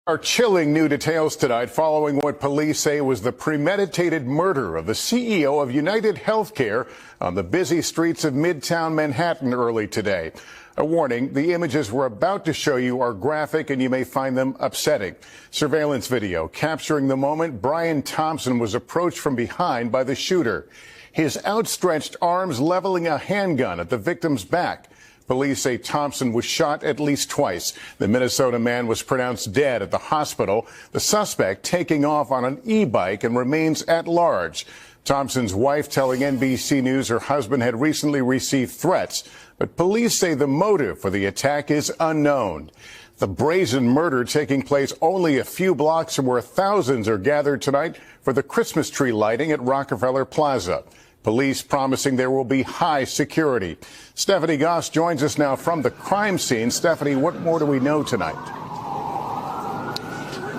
Are chilling new details tonight following what police say was the premeditated murder of the CEO of United Healthcare on the busy streets of Midtown Manhattan early today. A warning, the images we're about to show you are graphic and you may find them upsetting. Surveillance video capturing the moment Brian Thompson was approached from behind by the shooter, his outstretched arms leveling a handgun at the victim's back. Police say Thompson was shot at least twice. The Minnesota man was pronounced dead at the hospital. The suspect taking off on an e-bike and remains at large. Thompson's wife telling NBC News her husband had recently received threats, but police say the motive for the attack is unknown. The brazen murder taking place only a few blocks from where thousands are gathered tonight for the Christmas tree lighting at Rockefeller Plaza. Police promising there will be high security. Stephanie Goss joins us now from the crime scene. Stephanie, what more do we know tonight?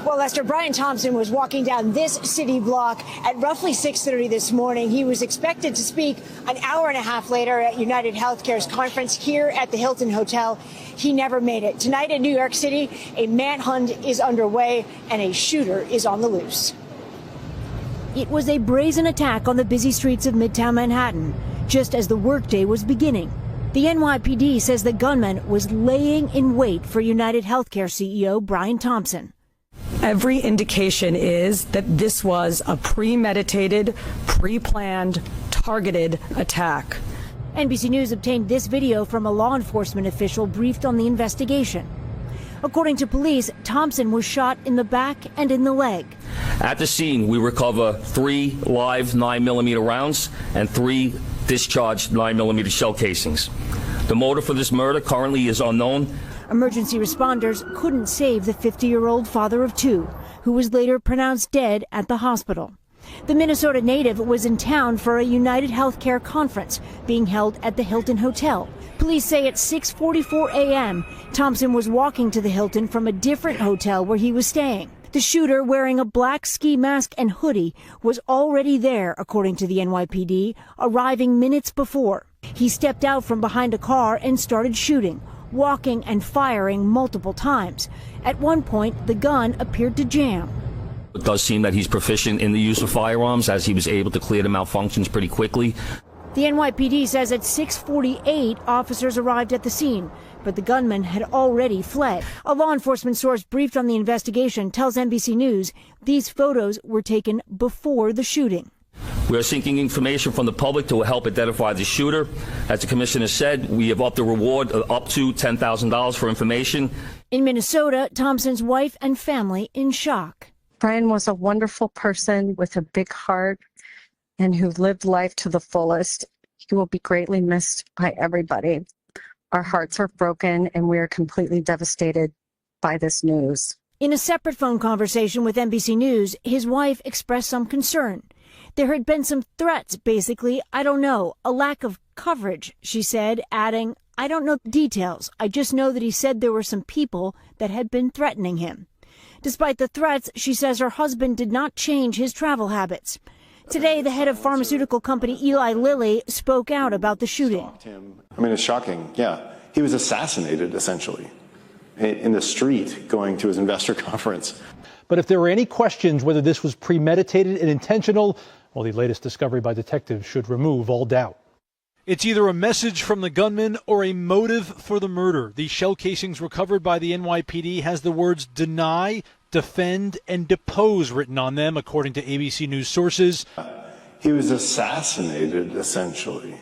Well, Lester, Brian Thompson was walking down this city block at roughly 6:30 this morning. He was expected to speak an hour and a half later at United Healthcare's conference here at the Hilton Hotel. He never made it. Tonight in New York City, a manhunt is underway and a shooter is on the loose. It was a brazen attack on the busy streets of Midtown Manhattan, just as the workday was beginning. The NYPD says the gunman was laying in wait for United Healthcare CEO Brian Thompson. Every indication is that this was a premeditated, pre-planned, targeted attack. NBC News obtained this video from a law enforcement official briefed on the investigation. According to police, Thompson was shot in the back and in the leg. At the scene, we recover 3 live 9mm rounds and 3 discharged 9mm shell casings. The motive for this murder currently is unknown. Emergency responders couldn't save the 50-year-old father of 2, who was later pronounced dead at the hospital. The Minnesota native was in town for a United Healthcare conference being held at the Hilton Hotel. Police say at 6:44 a.m., Thompson was walking to the Hilton from a different hotel where he was staying. The shooter, wearing a black ski mask and hoodie, was already there, according to the NYPD, arriving minutes before. He stepped out from behind a car and started shooting, walking and firing multiple times. At one point, the gun appeared to jam. It does seem that he's proficient in the use of firearms, as he was able to clear the malfunctions pretty quickly. The NYPD says at 6:48, officers arrived at the scene, but the gunman had already fled. A law enforcement source briefed on the investigation tells NBC News these photos were taken before the shooting. We are seeking information from the public to help identify the shooter. As the commissioner said, we have upped the reward up to $10,000 for information. In Minnesota, Thompson's wife and family in shock. Brian was a wonderful person with a big heart and who lived life to the fullest. He will be greatly missed by everybody. Our hearts are broken and we are completely devastated by this news. In a separate phone conversation with NBC News, his wife expressed some concern. There had been some threats, basically, I don't know, a lack of coverage, she said, adding, I don't know the details. I just know that he said there were some people that had been threatening him. Despite the threats, she says her husband did not change his travel habits. Today, the head of pharmaceutical company Eli Lilly spoke out about the shooting. I mean, it's shocking. Yeah. He was assassinated, essentially, in the street going to his investor conference. But if there were any questions whether this was premeditated and intentional, well, the latest discovery by detectives should remove all doubt. It's either a message from the gunman or a motive for the murder. The shell casings recovered by the NYPD has the words deny, defend, and depose written on them, according to ABC News sources. He was assassinated, essentially,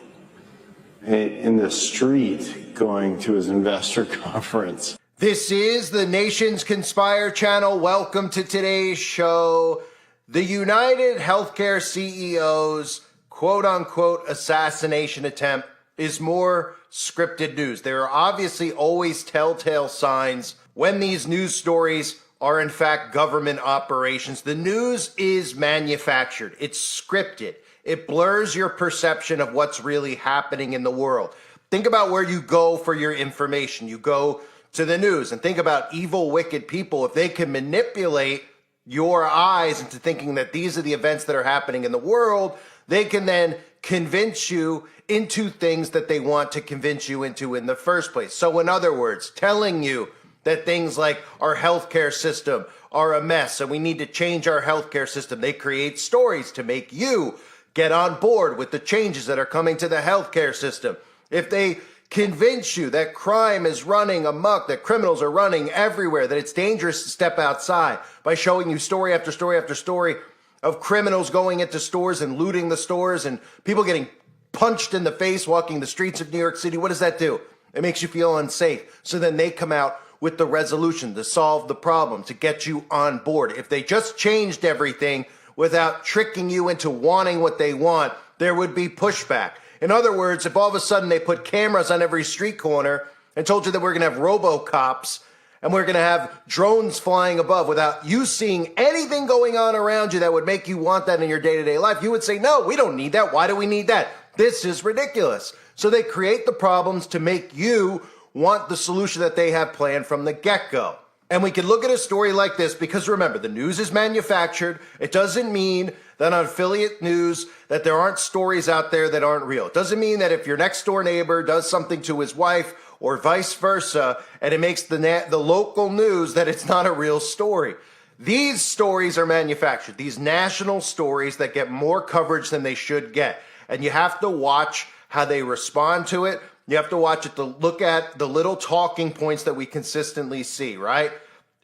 in the street going to his investor conference. This is the Nation's Conspire channel. Welcome to today's show. The United Healthcare CEO's quote-unquote assassination attempt is more scripted news. There are obviously always telltale signs when these news stories are in fact government operations. The news is manufactured. It's scripted. It blurs your perception of what's really happening in the world. Think about where you go for your information. You go to the news, and think about evil, wicked people. If they can manipulate your eyes into thinking that these are the events that are happening in the world, they can then convince you into things that they want to convince you into in the first place. So in other words, telling you that things like our healthcare system are a mess and we need to change our healthcare system. They create stories to make you get on board with the changes that are coming to the healthcare system. If they convince you that crime is running amok, that criminals are running everywhere, that it's dangerous to step outside by showing you story after story after story of criminals going into stores and looting the stores and people getting punched in the face walking the streets of New York City, what does that do? It makes you feel unsafe. So then they come out with the resolution to solve the problem, to get you on board. If they just changed everything without tricking you into wanting what they want, there would be pushback. In other words, if all of a sudden they put cameras on every street corner and told you that we're going to have robo-cops and we're going to have drones flying above without you seeing anything going on around you that would make you want that in your day-to-day life, you would say, no, we don't need that. Why do we need that? This is ridiculous. So they create the problems to make you want the solution that they have planned from the get-go. And we can look at a story like this because remember, the news is manufactured. It doesn't mean that on affiliate news that there aren't stories out there that aren't real. It doesn't mean that if your next door neighbor does something to his wife or vice versa, and it makes the local news that it's not a real story. These stories are manufactured. These national stories that get more coverage than they should get. And you have to watch how they respond to it. You have to watch it to look at the little talking points that we consistently see, right?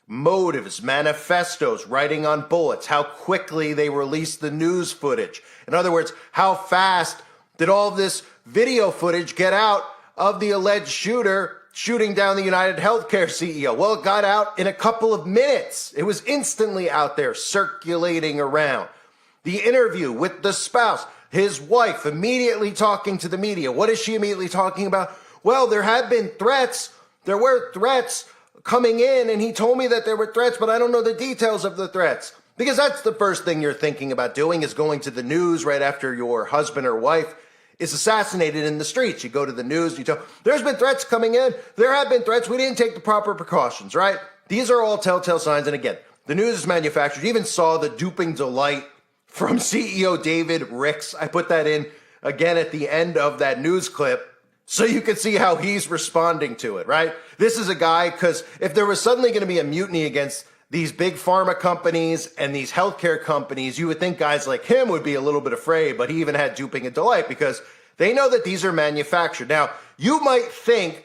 Motives, manifestos, writing on bullets, how quickly they release the news footage. In other words, how fast did all this video footage get out of the alleged shooter shooting down the United Healthcare CEO? Well, it got out in a couple of minutes. It was instantly out there circulating around. The interview with the spouse, his wife immediately talking to the media. What is she immediately talking about? Well, there had been threats. There were threats coming in, and he told me that there were threats, but I don't know the details of the threats. Because that's the first thing you're thinking about doing is going to the news right after your husband or wife is assassinated in the streets. You go to the news, you tell, there's been threats coming in. There have been threats. We didn't take the proper precautions, right? These are all telltale signs. And again, the news is manufactured. You even saw the duping delight from CEO David Ricks. I put that in again at the end of that news clip so you can see how he's responding to it, right? This is a guy, because if there was suddenly going to be a mutiny against these big pharma companies and these healthcare companies, you would think guys like him would be a little bit afraid, but he even had duping and delight because they know that these are manufactured. Now, you might think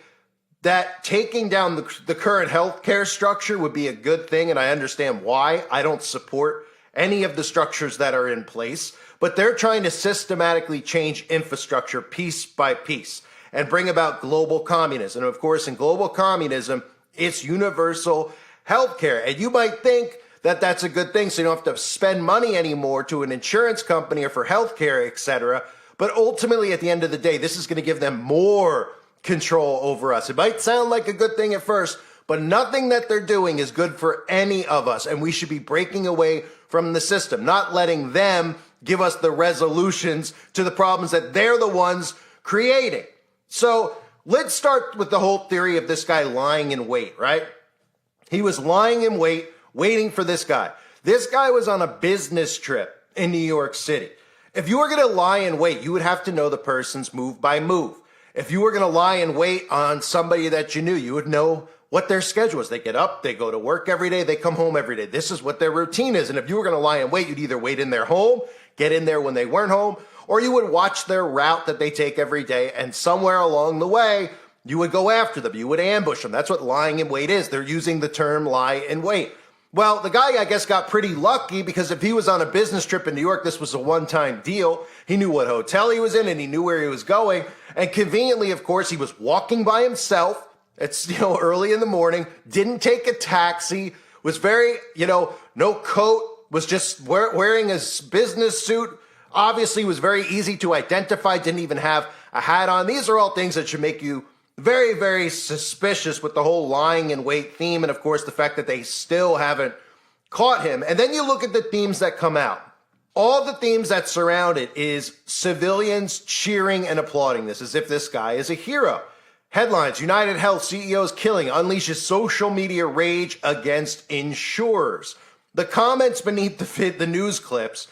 that taking down the current healthcare structure would be a good thing, and I understand why. I don't support any of the structures that are in place, but they're trying to systematically change infrastructure piece by piece and bring about global communism. And of course, in global communism, it's universal healthcare. And you might think that that's a good thing, so you don't have to spend money anymore to an insurance company or for healthcare, etc. But ultimately, at the end of the day, this is going to give them more control over us. It might sound like a good thing at first, but nothing that they're doing is good for any of us. And we should be breaking away from the system, not letting them give us the resolutions to the problems that they're the ones creating. So let's start with the whole theory of this guy lying in wait, right? He was lying in wait, waiting for this guy. This guy was on a business trip in New York City. If you were going to lie in wait, you would have to know the person's move by move. If you were going to lie in wait on somebody that you knew, you would know what their schedule is. They get up, they go to work every day, they come home every day. This is what their routine is. And if you were going to lie in wait, you'd either wait in their home, get in there when they weren't home, or you would watch their route that they take every day, and somewhere along the way, you would go after them. You would ambush them. That's what lying in wait is. They're using the term lie in wait. Well, the guy, I guess, got pretty lucky because if he was on a business trip in New York, this was a one-time deal. He knew what hotel he was in and he knew where he was going. And conveniently, of course, he was walking by himself. It's, early in the morning, didn't take a taxi, was very, no coat, was just wearing his business suit. Obviously, was very easy to identify, didn't even have a hat on. These are all things that should make you very, very suspicious with the whole lying in wait theme. And of course, the fact that they still haven't caught him. And then you look at the themes that come out. All the themes that surround it is civilians cheering and applauding this as if this guy is a hero. Headlines, United Health CEO's killing unleashes social media rage against insurers. The comments beneath the news clips,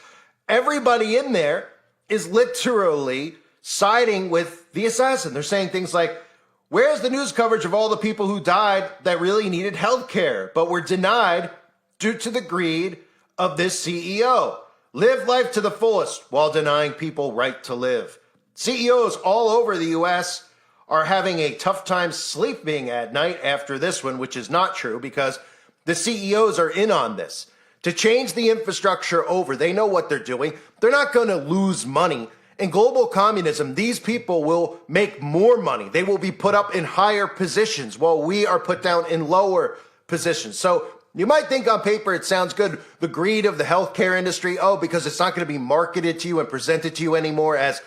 everybody in there is literally siding with the assassin. They're saying things like, Where's the news coverage of all the people who died that really needed health care, but were denied due to the greed of this CEO? Live life to the fullest while denying people right to live. CEOs all over the U.S. are having a tough time sleeping at night after this one, which is not true because the CEOs are in on this. To change the infrastructure over, they know what they're doing. They're not going to lose money. In global communism, these people will make more money. They will be put up in higher positions while we are put down in lower positions. So you might think on paper it sounds good, the greed of the healthcare industry, because it's not going to be marketed to you and presented to you anymore as,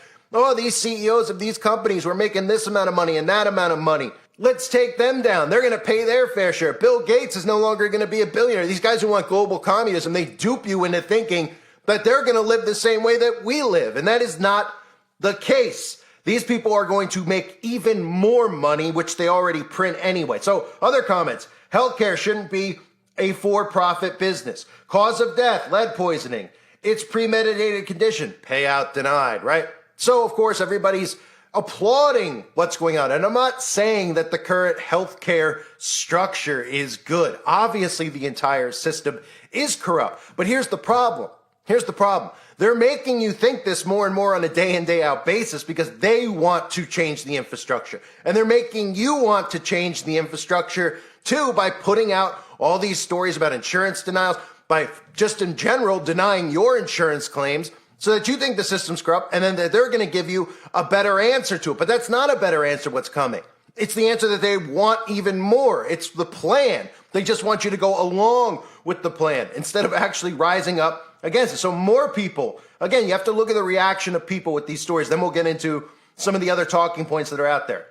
these CEOs of these companies were making this amount of money and that amount of money. Let's take them down. They're going to pay their fair share. Bill Gates is no longer going to be a billionaire. These guys who want global communism, they dupe you into thinking that they're going to live the same way that we live. And that is not the case. These people are going to make even more money, which they already print anyway. So other comments, healthcare shouldn't be a for-profit business. Cause of death, lead poisoning. It's premeditated condition, payout denied, right? So, of course, everybody's applauding what's going on. And I'm not saying that the current healthcare structure is good. Obviously, the entire system is corrupt. But here's the problem. They're making you think this more and more on a day in, day out basis because they want to change the infrastructure. And they're making you want to change the infrastructure too by putting out all these stories about insurance denials, by just in general denying your insurance claims so that you think the system's corrupt and then they're going to give you a better answer to it. But that's not a better answer what's coming. It's the answer that they want even more. It's the plan. They just want you to go along with the plan instead of actually rising up against it. So more people, again, you have to look at the reaction of people with these stories. Then we'll get into some of the other talking points that are out there.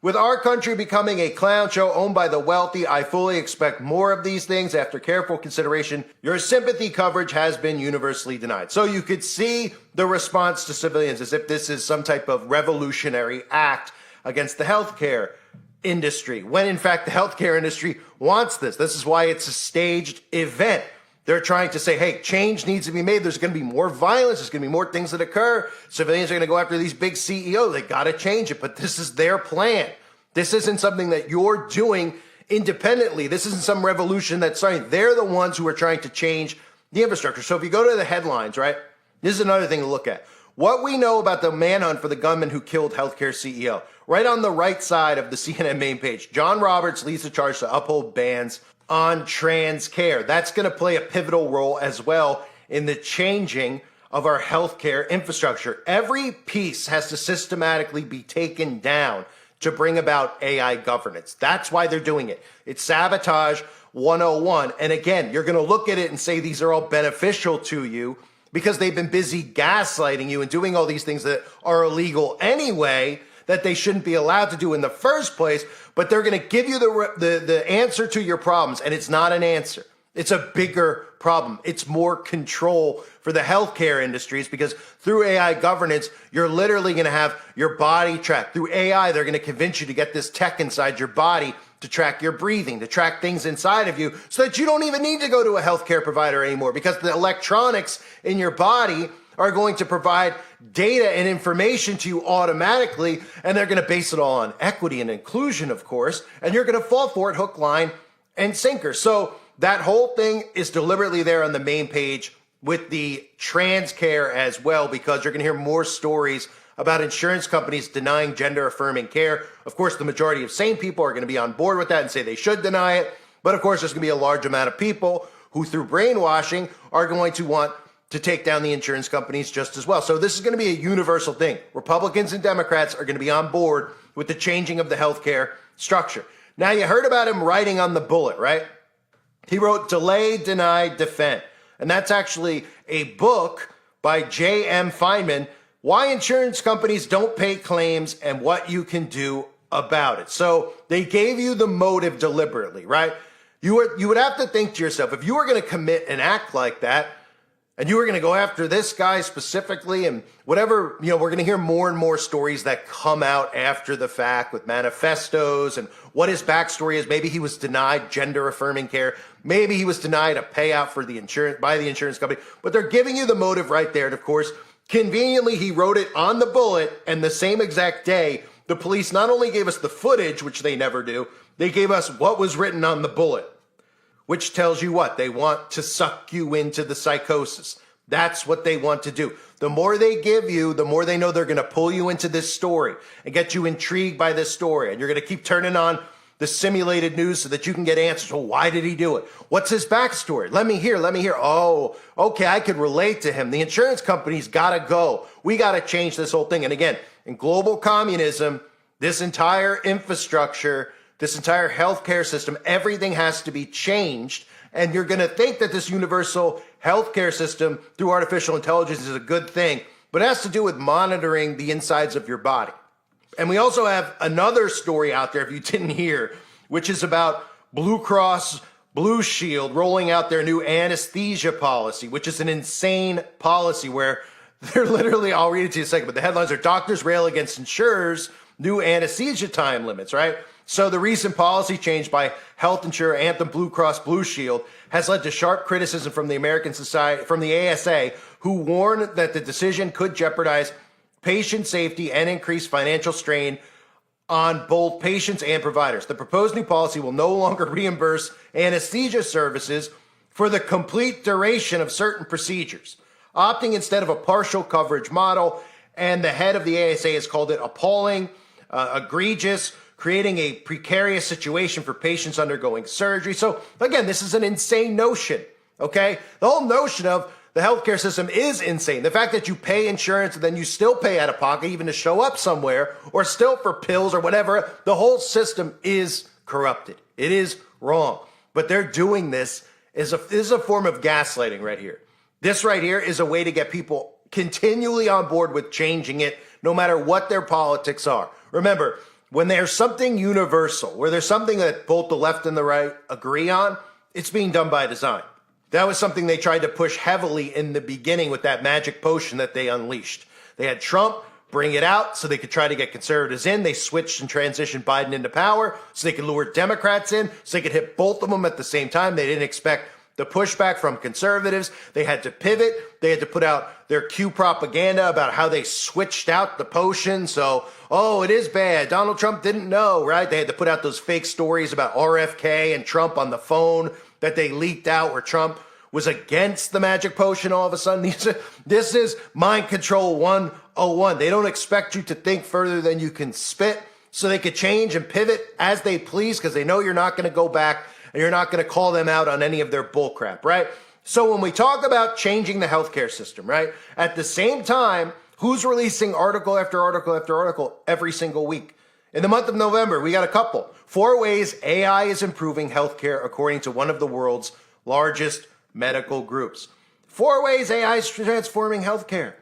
With our country becoming a clown show owned by the wealthy, I fully expect more of these things. After careful consideration, your sympathy coverage has been universally denied. So you could see the response to civilians as if this is some type of revolutionary act against the healthcare industry, when in fact the healthcare industry wants this. This is why it's a staged event. They're trying to say, hey, change needs to be made. There's going to be more violence. There's going to be more things that occur. Civilians are going to go after these big CEOs. They got to change it. But this is their plan. This isn't something that you're doing independently. This isn't some revolution that's starting. They're the ones who are trying to change the infrastructure. So if you go to the headlines, right, this is another thing to look at. What we know about the manhunt for the gunman who killed healthcare CEO. Right on the right side of the CNN main page, John Roberts leads the charge to uphold bans on trans care. That's going to play a pivotal role as well in the changing of our healthcare infrastructure. Every piece has to systematically be taken down to bring about AI governance. That's why they're doing it. It's sabotage 101. And again, you're going to look at it and say these are all beneficial to you because they've been busy gaslighting you and doing all these things that are illegal anyway, that they shouldn't be allowed to do in the first place, but they're going to give you the answer to your problems, and it's not an answer. It's a bigger problem. It's more control for the healthcare industries because through AI governance, you're literally going to have your body tracked. Through AI, they're going to convince you to get this tech inside your body to track your breathing, to track things inside of you so that you don't even need to go to a healthcare provider anymore because the electronics in your body are going to provide data and information to you automatically, and they're going to base it all on equity and inclusion, of course, and you're going to fall for it hook, line, and sinker. So that whole thing is deliberately there on the main page with the trans care as well, because you're going to hear more stories about insurance companies denying gender-affirming care. Of course, the majority of sane people are going to be on board with that and say they should deny it. But of course, there's going to be a large amount of people who, through brainwashing, are going to want to take down the insurance companies just as well. So this is going to be a universal thing. Republicans and Democrats are going to be on board with the changing of the healthcare structure. Now, you heard about him writing on the bullet, right? He wrote Delay, Deny, Defend. And that's actually a book by J.M. Feynman, Why Insurance Companies Don't Pay Claims and What You Can Do About It. So they gave you the motive deliberately, right? You would have to think to yourself, if you were going to commit an act like that, and you were going to go after this guy specifically and whatever, we're going to hear more and more stories that come out after the fact with manifestos and what his backstory is. Maybe he was denied gender affirming care. Maybe he was denied a payout for the insurance by the insurance company, but they're giving you the motive right there. And of course, conveniently, he wrote it on the bullet, and the same exact day, The police not only gave us the footage, which they never do, they gave us what was written on the bullet, which tells you what? They want to suck you into the psychosis. That's what they want to do. The more they give you, the more they know they're going to pull you into this story and get you intrigued by this story. And you're going to keep turning on the simulated news so that you can get answers. Well, why did he do it? What's his backstory? Let me hear. Oh, okay, I could relate to him. The insurance company's got to go. We got to change this whole thing. And again, in global communism, this entire infrastructure, this entire healthcare system, everything has to be changed. And you're going to think that this universal healthcare system through artificial intelligence is a good thing, but it has to do with monitoring the insides of your body. And we also have another story out there, if you didn't hear, which is about Blue Cross Blue Shield rolling out their new anesthesia policy, which is an insane policy where they're literally, I'll read it to you in a second, but the headlines are doctors rail against insurers, new anesthesia time limits, right? So the recent policy change by health insurer Anthem Blue Cross Blue Shield has led to sharp criticism from the American Society, from the ASA, who warned that the decision could jeopardize patient safety and increase financial strain on both patients and providers. The proposed new policy will no longer reimburse anesthesia services for the complete duration of certain procedures, opting instead of a partial coverage model. And the head of the ASA has called it appalling, egregious, creating a precarious situation for patients undergoing surgery. So again, this is an insane notion, okay? The whole notion of the healthcare system is insane. The fact that you pay insurance and then you still pay out of pocket even to show up somewhere or still for pills or whatever, the whole system is corrupted. It is wrong. But they're doing this this is a form of gaslighting right here. This right here is a way to get people continually on board with changing it, no matter what their politics are. Remember, when there's something universal, where there's something that both the left and the right agree on, it's being done by design. That was something they tried to push heavily in the beginning with that magic potion that they unleashed. They had Trump bring it out so they could try to get conservatives in. They switched and transitioned Biden into power so they could lure Democrats in, so they could hit both of them at the same time. They didn't expect the pushback from conservatives. They had to pivot. They had to put out their Q propaganda about how they switched out the potion. So, oh, it is bad. Donald Trump didn't know, right? They had to put out those fake stories about RFK and Trump on the phone that they leaked out where Trump was against the magic potion all of a sudden. This is mind control 101. They don't expect you to think further than you can spit, so they could change and pivot as they please because they know you're not going to go back and you're not going to call them out on any of their bullcrap, right? So when we talk about changing the healthcare system, right, at the same time, who's releasing article after article after article every single week? In the month of November, we got a couple. 4 ways AI is improving healthcare according to one of the world's largest medical groups. 4 ways AI is transforming healthcare,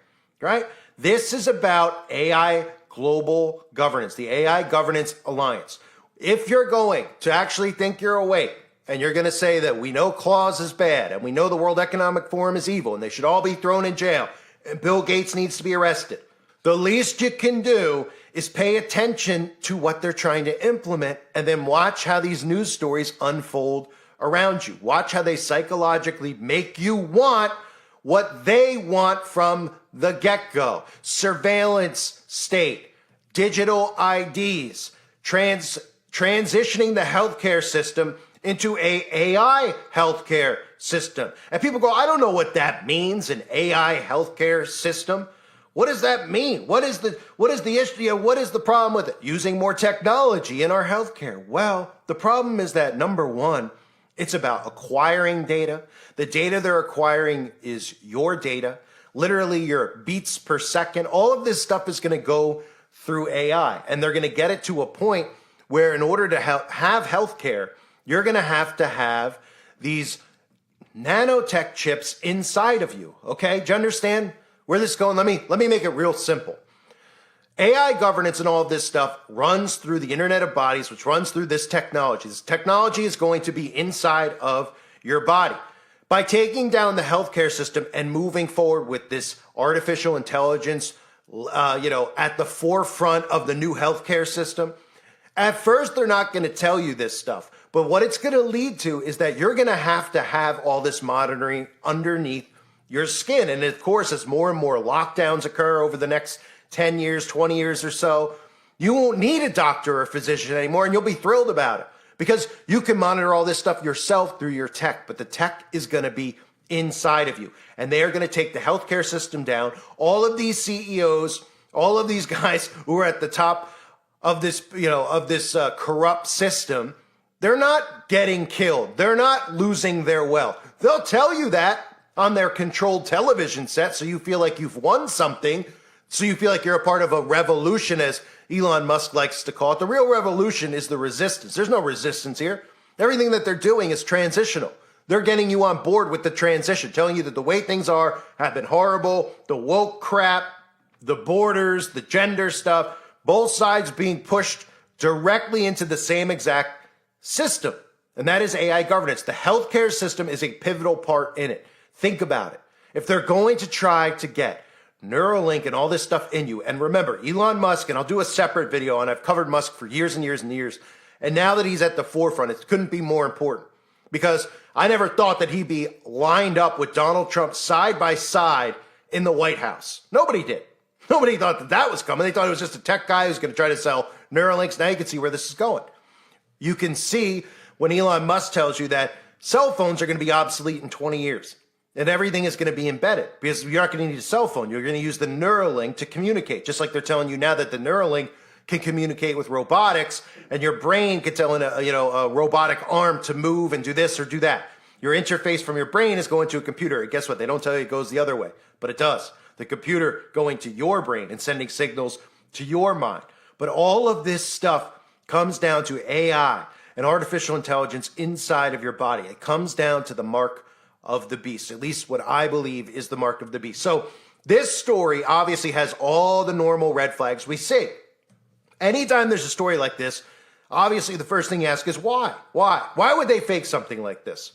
right? This is about AI global governance, the AI Governance Alliance. If you're going to actually think you're awake and you're going to say that we know Claus is bad and we know the World Economic Forum is evil and they should all be thrown in jail and Bill Gates needs to be arrested, the least you can do is pay attention to what they're trying to implement and then watch how these news stories unfold around you. Watch how they psychologically make you want what they want from the get-go. Surveillance state, digital IDs, transitioning the healthcare system into a AI healthcare system. And people go, I don't know what that means, an AI healthcare system. What does that mean? What is the issue? What is the problem with it? Using more technology in our healthcare. Well, the problem is that, number one, it's about acquiring data. The data they're acquiring is your data, literally your beats per second. All of this stuff is going to go through AI, and they're going to get it to a point where in order to have healthcare, you're going to have these nanotech chips inside of you. Okay, do you understand where this is going? Let me make it real simple. AI governance and all of this stuff runs through the Internet of Bodies, which runs through this technology. This technology is going to be inside of your body. By taking down the healthcare system and moving forward with this artificial intelligence, at the forefront of the new healthcare system, at first they're not going to tell you this stuff. But what it's going to lead to is that you're going to have all this monitoring underneath your skin. And of course, as more and more lockdowns occur over the next 10 years, 20 years or so, You won't need a doctor or a physician anymore, and you'll be thrilled about it because you can monitor all this stuff yourself through your tech, but the tech is going to be inside of you, and they are going to take the healthcare system down. All of these CEOs, all of these guys who are at the top of this, corrupt system, they're not getting killed. They're not losing their wealth. They'll tell you that on their controlled television set, so you feel like you've won something, so you feel like you're a part of a revolution, as Elon Musk likes to call it. The real revolution is the resistance. There's no resistance here. Everything that they're doing is transitional. They're getting you on board with the transition, telling you that the way things are have been horrible, the woke crap, the borders, the gender stuff, both sides being pushed directly into the same exact system. And that is AI governance. The healthcare system is a pivotal part in it. Think about it. If they're going to try to get Neuralink and all this stuff in you, and remember, Elon Musk, and I'll do a separate video on, I've covered Musk for years and years and years, and now that he's at the forefront, it couldn't be more important, because I never thought that he'd be lined up with Donald Trump side by side in the White House. Nobody did. Nobody thought that that was coming. They thought it was just a tech guy who's going to try to sell Neuralinks. Now you can see where this is going. You can see when Elon Musk tells you that cell phones are going to be obsolete in 20 years. And everything is going to be embedded because you're not going to need a cell phone. You're going to use the Neuralink to communicate, just like they're telling you now that the Neuralink can communicate with robotics, and your brain can tell a robotic arm to move and do this or do that. Your interface from your brain is going to a computer. And guess what? They don't tell you it goes the other way, but it does. The computer going to your brain and sending signals to your mind. But all of this stuff comes down to AI and artificial intelligence inside of your body. It comes down to the mark of the beast, at least what I believe is the mark of the beast. So this story obviously has all the normal red flags we see. Anytime there's a story like this, obviously the first thing you ask is why? Why would they fake something like this?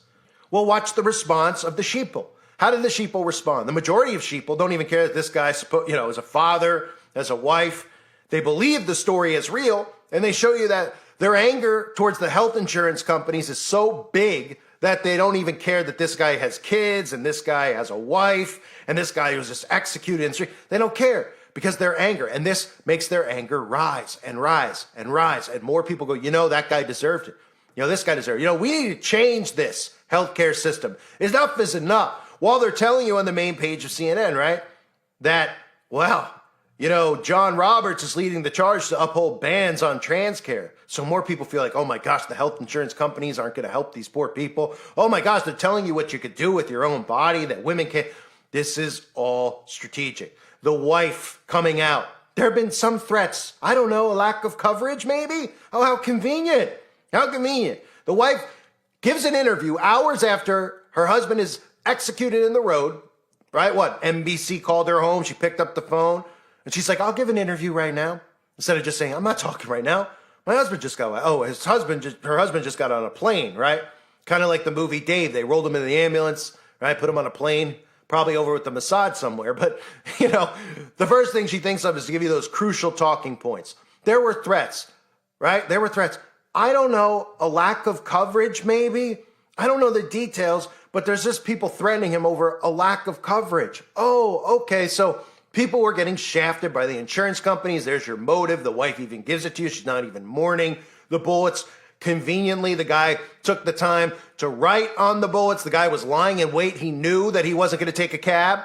Well, watch the response of the sheeple. How did the sheeple respond? The majority of sheeple don't even care that this guy, is a father, as a wife. They believe the story is real, and they show you that their anger towards the health insurance companies is so big that they don't even care that this guy has kids and this guy has a wife and this guy was just executed in the street. They don't care because their anger, and this makes their anger rise and rise and rise. And more people go, that guy deserved it. This guy deserved it. We need to change this healthcare system. Enough is enough. While they're telling you on the main page of CNN, right, that, John Roberts is leading the charge to uphold bans on trans care. So more people feel like, oh my gosh, the health insurance companies aren't going to help these poor people. Oh my gosh, they're telling you what you could do with your own body, that women can't. This is all strategic. The wife coming out. There have been some threats. I don't know, a lack of coverage maybe? Oh, how convenient. How convenient. The wife gives an interview hours after her husband is executed in the road, right? NBC called her home. She picked up the phone. And she's like, I'll give an interview right now. Instead of just saying, I'm not talking right now. My husband just got, her husband just got on a plane, right? Kind of like the movie Dave. They rolled him in the ambulance, right? Put him on a plane, probably over with the Mossad somewhere. But, the first thing she thinks of is to give you those crucial talking points. There were threats, right? There were threats. I don't know, a lack of coverage maybe? I don't know the details, but there's just people threatening him over a lack of coverage. Oh, okay, so people were getting shafted by the insurance companies. There's your motive. The wife even gives it to you. She's not even mourning the bullets. Conveniently, the guy took the time to write on the bullets. The guy was lying in wait. He knew that he wasn't going to take a cab.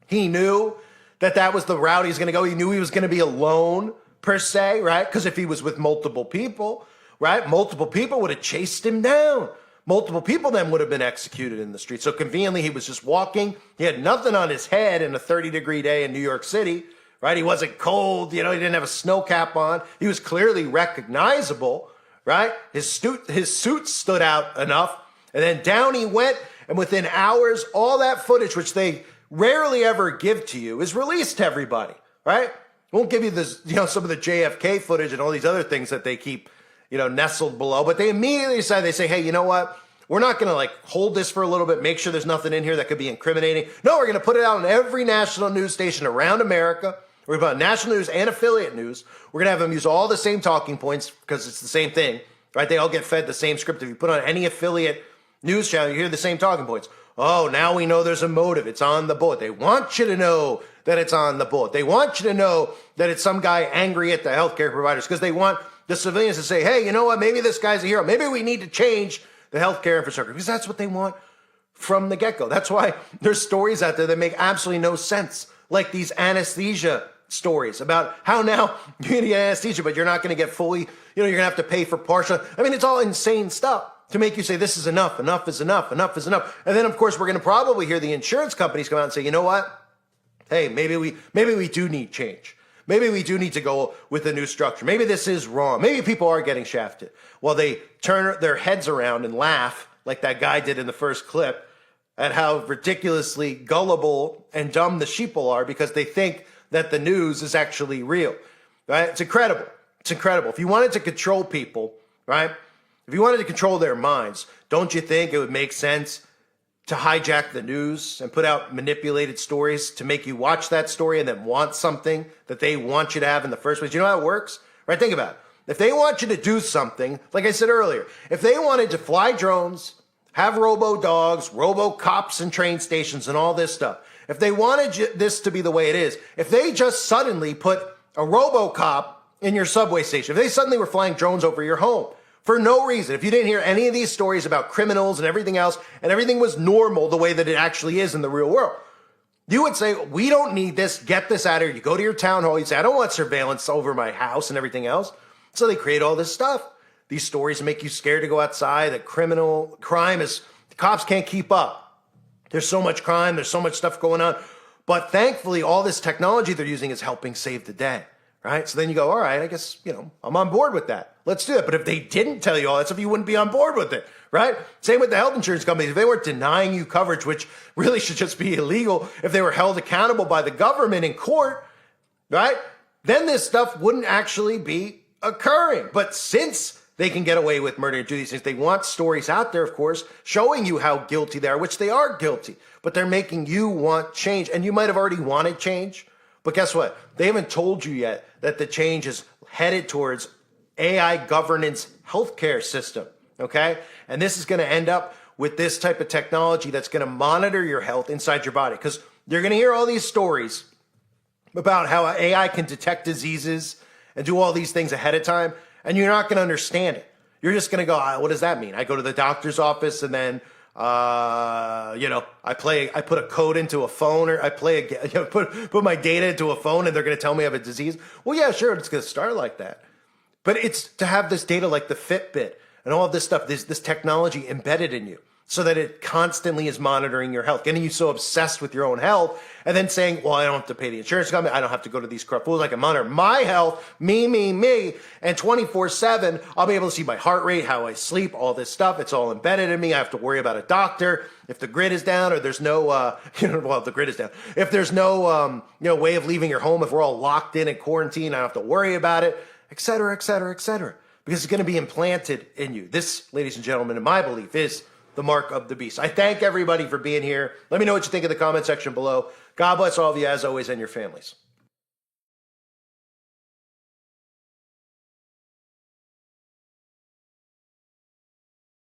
He knew that that was the route he was going to go. He knew he was going to be alone, per se, right? Because if he was with multiple people, right, multiple people would have chased him down. Multiple people then would have been executed in the street. So conveniently, he was just walking. He had nothing on his head in a 30-degree day in New York City, right? He wasn't cold. He didn't have a snow cap on. He was clearly recognizable, right? His suit stood out enough. And then down he went. And within hours, all that footage, which they rarely ever give to you, is released to everybody, right? Won't give you this, some of the JFK footage and all these other things that they keep nestled below, but they immediately decide, they say, hey, you know what? We're not going to hold this for a little bit, make sure there's nothing in here that could be incriminating. No, we're going to put it out on every national news station around America. We're going to put national news and affiliate news. We're going to have them use all the same talking points because it's the same thing, right? They all get fed the same script. If you put on any affiliate news channel, you hear the same talking points. Oh, now we know there's a motive. It's on the bullet. They want you to know that it's on the bullet. They want you to know that it's some guy angry at the healthcare providers because they want the civilians to say, hey, you know what? Maybe this guy's a hero. Maybe we need to change the healthcare infrastructure because that's what they want from the get-go. That's why there's stories out there that make absolutely no sense, like these anesthesia stories about how now you're going to get anesthesia, but you're not going to get fully, you're going to have to pay for partial. I mean, it's all insane stuff to make you say this is enough, enough is enough, enough is enough. And then, of course, we're going to probably hear the insurance companies come out and say, you know what? Hey, maybe we do need change. Maybe we do need to go with a new structure. Maybe this is wrong. Maybe people are getting shafted. Well, they turn their heads around and laugh like that guy did in the first clip at how ridiculously gullible and dumb the sheeple are because they think that the news is actually real, right? It's incredible. It's incredible. If you wanted to control people, right? If you wanted to control their minds, don't you think it would make sense to hijack the news and put out manipulated stories to make you watch that story and then want something that they want you to have in the first place? You know how it works? Right? Think about it. If they want you to do something, like I said earlier, if they wanted to fly drones, have robo-dogs, robo-cops in train stations and all this stuff, if they wanted this to be the way it is, if they just suddenly put a robo-cop in your subway station, if they suddenly were flying drones over your home, for no reason, if you didn't hear any of these stories about criminals and everything else, and everything was normal the way that it actually is in the real world, you would say, we don't need this, get this out of here. You go to your town hall, you say, I don't want surveillance over my house and everything else. So they create all this stuff. These stories make you scared to go outside, that crime is, the cops can't keep up. There's so much crime, there's so much stuff going on. But thankfully, all this technology they're using is helping save the day. Right? So then you go, all right, I guess, I'm on board with that. Let's do it. But if they didn't tell you all that stuff, you wouldn't be on board with it. Right? Same with the health insurance companies. If they weren't denying you coverage, which really should just be illegal, if they were held accountable by the government in court, right? Then this stuff wouldn't actually be occurring. But since they can get away with murder and do these things, they want stories out there, of course, showing you how guilty they are, which they are guilty. But they're making you want change. And you might have already wanted change. But guess what? They haven't told you yet that the change is headed towards AI governance healthcare system, okay? And this is going to end up with this type of technology that's going to monitor your health inside your body. Because you're going to hear all these stories about how AI can detect diseases and do all these things ahead of time, and you're not going to understand it. You're just going to go, what does that mean? I go to the doctor's office and then I put a code into a phone, or I put my data into a phone, and they're going to tell me I have a disease. Well, yeah, sure, it's going to start like that, but it's to have this data like the Fitbit and all of this stuff, this technology embedded in you, so that it constantly is monitoring your health, getting you so obsessed with your own health, and then saying, well, I don't have to pay the insurance company, I don't have to go to these corrupt fools, I can monitor my health, me, and 24/7, I'll be able to see my heart rate, how I sleep, all this stuff, it's all embedded in me, I have to worry about a doctor, if the grid is down, or there's no, if the grid is down, if there's no, way of leaving your home, if we're all locked in quarantine, I don't have to worry about it, et cetera, et cetera, et cetera, because it's going to be implanted in you. This, ladies and gentlemen, in my belief, is the mark of the beast. I thank everybody for being here. Let me know what you think in the comment section below. God bless all of you, as always, and your families.